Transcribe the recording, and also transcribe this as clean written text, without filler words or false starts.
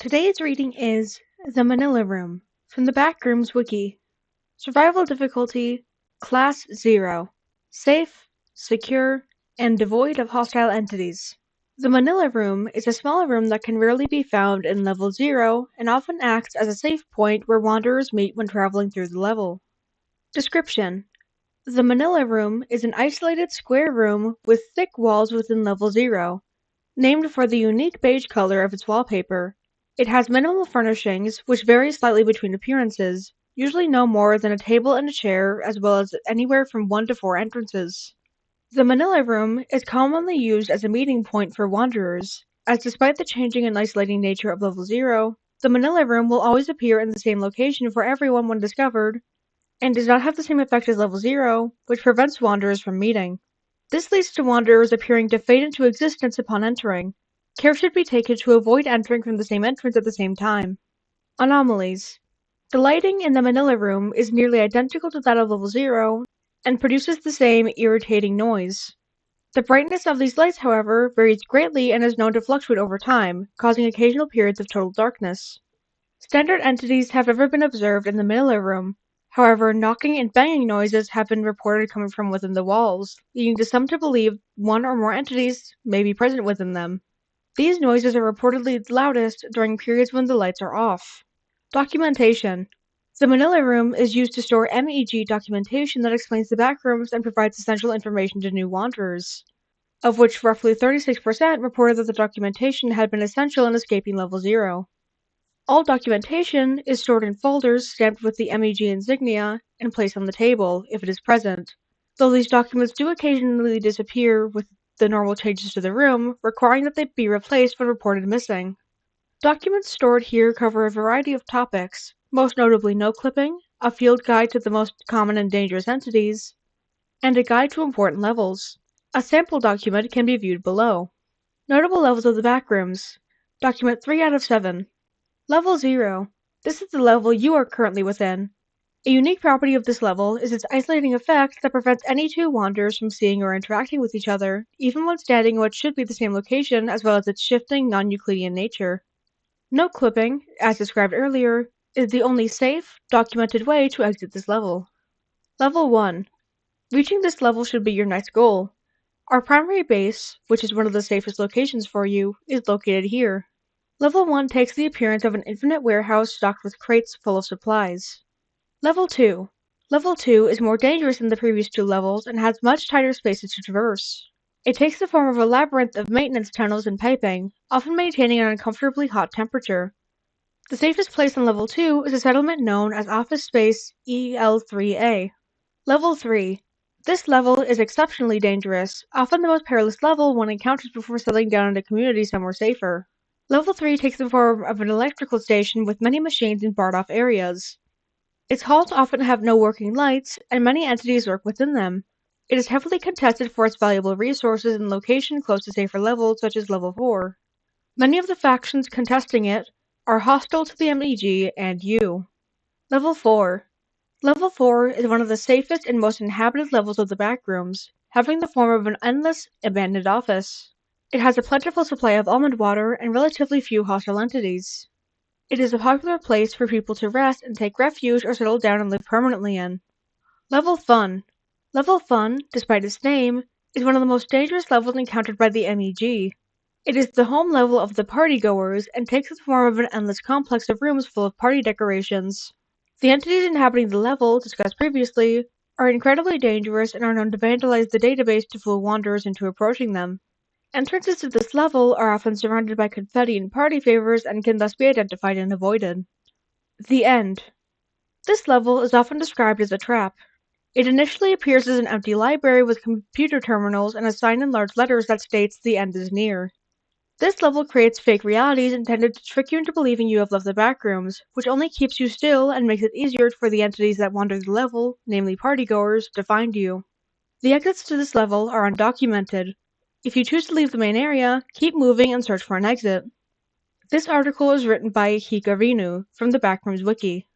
Today's reading is The Manila Room from the Backrooms Wiki. Survival difficulty Class 0. Safe, secure, and devoid of hostile entities. The Manila Room is a small room that can rarely be found in Level 0 and often acts as a safe point where wanderers meet when traveling through the level. Description: The Manila Room is an isolated square room with thick walls within Level 0, named for the unique beige color of its wallpaper. It has minimal furnishings, which vary slightly between appearances, usually no more than a table and a chair, as well as anywhere from 1 to 4 entrances. The Manila Room is commonly used as a meeting point for wanderers, as despite the changing and isolating nature of Level 0, the Manila Room will always appear in the same location for everyone when discovered, and does not have the same effect as Level 0, which prevents wanderers from meeting. This leads to wanderers appearing to fade into existence upon entering. Care should be taken to avoid entering from the same entrance at the same time. Anomalies: The lighting in the Manila Room is nearly identical to that of Level 0, and produces the same irritating noise. The brightness of these lights, however, varies greatly and is known to fluctuate over time, causing occasional periods of total darkness. Standard entities have never been observed in the Manila Room. However, knocking and banging noises have been reported coming from within the walls, leading to some to believe one or more entities may be present within them. These noises are reportedly loudest during periods when the lights are off. Documentation: The Manila Room is used to store MEG documentation that explains the backrooms and provides essential information to new wanderers, of which roughly 36% reported that the documentation had been essential in escaping Level 0. All documentation is stored in folders stamped with the MEG insignia and placed on the table, if it is present, though these documents do occasionally disappear with the normal changes to the room, requiring that they be replaced when reported missing. Documents stored here cover a variety of topics, most notably note clipping, a field guide to the most common and dangerous entities, and a guide to important levels. A sample document can be viewed below. Notable levels of the backrooms. Document 3 out of 7. Level 0. This is the level you are currently within. A unique property of this level is its isolating effect that prevents any two wanderers from seeing or interacting with each other, even when standing in what should be the same location, as well as its shifting, non-Euclidean nature. Note clipping, as described earlier, is the only safe, documented way to exit this level. Level 1. Reaching this level should be your next goal. Our primary base, which is one of the safest locations for you, is located here. Level 1 takes the appearance of an infinite warehouse stocked with crates full of supplies. Level 2. Level 2 is more dangerous than the previous two levels and has much tighter spaces to traverse. It takes the form of a labyrinth of maintenance tunnels and piping, often maintaining an uncomfortably hot temperature. The safest place on Level 2 is a settlement known as Office Space EL3A. Level 3. This level is exceptionally dangerous, often the most perilous level one encounters before settling down in a community somewhere safer. Level 3 takes the form of an electrical station with many machines in barred-off areas. Its halls often have no working lights, and many entities lurk within them. It is heavily contested for its valuable resources and location close to safer levels such as Level 4. Many of the factions contesting it are hostile to the MEG and you. Level 4. Level 4 is one of the safest and most inhabited levels of the backrooms, having the form of an endless, abandoned office. It has a plentiful supply of almond water and relatively few hostile entities. It is a popular place for people to rest and take refuge or settle down and live permanently in. Level Fun. Level Fun, despite its name, is one of the most dangerous levels encountered by the MEG. It is the home level of the partygoers and takes the form of an endless complex of rooms full of party decorations. The entities inhabiting the level, discussed previously, are incredibly dangerous and are known to vandalize the database to fool wanderers into approaching them. Entrances to this level are often surrounded by confetti and party favors and can thus be identified and avoided. The End. This level is often described as a trap. It initially appears as an empty library with computer terminals and a sign in large letters that states "The end is near." This level creates fake realities intended to trick you into believing you have left the backrooms, which only keeps you still and makes it easier for the entities that wander the level, namely partygoers, to find you. The exits to this level are undocumented. If you choose to leave the main area, keep moving and search for an exit. This article is written by Hikarinu from the Backrooms Wiki.